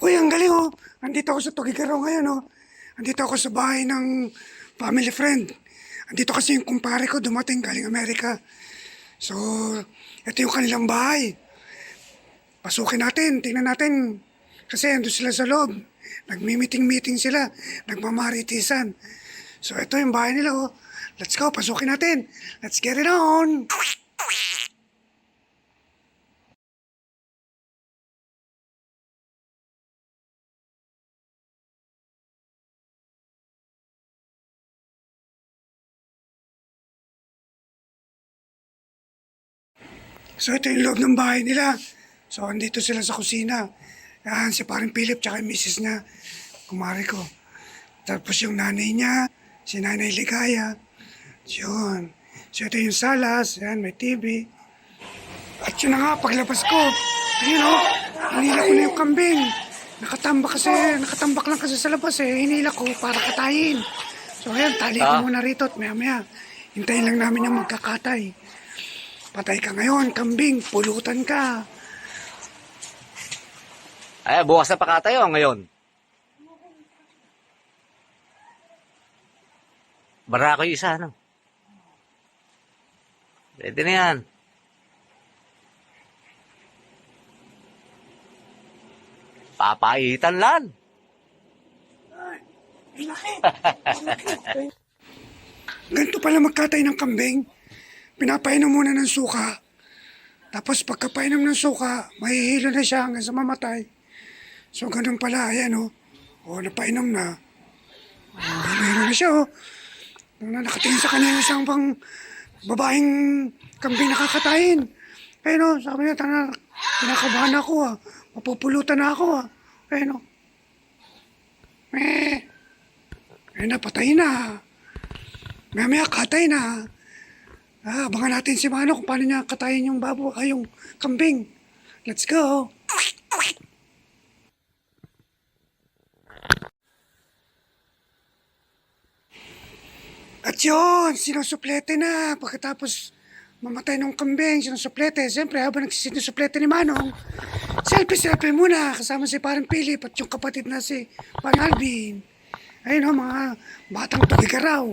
Uy, ang galing oh. Andito ako sa Tugigaraw ngayon oh. Andito ako sa bahay ng family friend. Andito kasi yung kumpare ko dumating galing Amerika. So, ito yung kanilang bahay. Pasukin natin, tingnan natin. Kasi ando sila sa loob. Nagmi-meeting sila. Nagmamaritisan. So, ito yung bahay nila oh. Let's go, pasukin natin. Let's get it on. So ito yung loob ng bahay nila. So andito sila sa kusina. Yan, si paring Philip tsaka yung misis niya, kumari ko. Tapos yung nanay niya, si Nanay Ligaya. Yun. So ito yung salas, yan, may TV. At yun na nga, paglabas ko, ayun o, hinila ko na yung kambing. Nakatambak lang kasi sa labas eh. Hinila ko para katayin. So ayan, tali ko muna rito at maya-maya. Hintayin lang namin yung magkakatay. Patay ka ngayon, kambing, pulutan ka. Ay, bukas na pakatayo ngayon. Barako yung isa, no? Pwede na yan. Papaitan lang. Ay, laki. Ganito pala magkatay ng kambing. Pinapainom muna ng suka. Tapos pagkapainom ng suka, mahihilo na siya hanggang sa mamatay. So ganun pala, ayan o. O, napainom na. Hilo na siya o. Nakatingin sa kanya yung isang pang babaeng kambing nakakatayin. Ayun o, sabi niya, kinakabahan ako ah. Mapupulutan na ako ah. Ayun o. Ayun na, patay na. Maya katay na. Abangan natin si Mano kung paano niya katayin yung yung kambing. Let's go! At yun, sinusuplete na. Pagkatapos mamatay ng kambing, sinusuplete. Siyempre, habang nagsinusuplete ni Manong, selfie muna kasama si parang Philip at yung kapatid na si parang Alvin. Ayun o, mga batang Tugigaraw.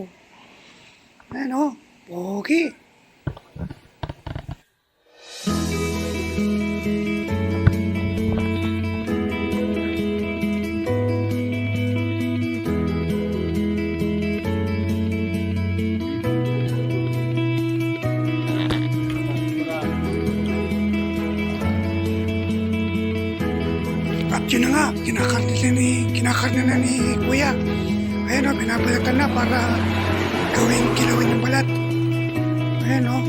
Ayun o. Pogi. At yun na nga, kinakarne na ni Kuya. Ayun o, binabalatan na para kilawin ng balat. Ayan o.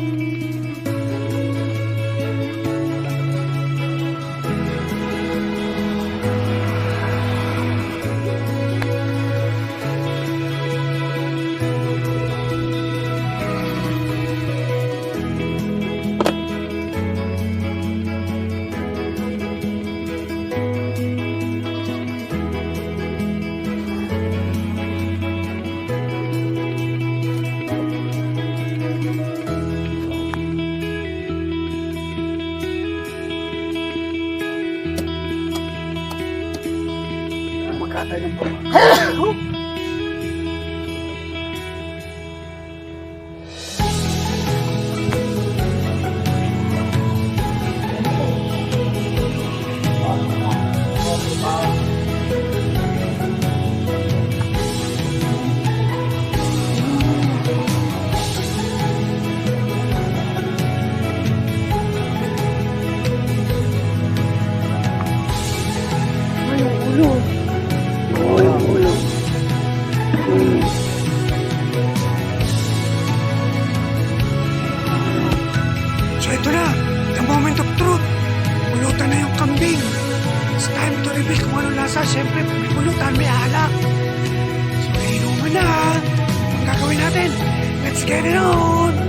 Magkatay ng babae. So ito na, the moment of truth. Pulutan na yung kambing. It's time to reveal kung ano lasa. Siyempre, may pulutan, may alak. So inuman na. Ang gagawin natin, let's get it on!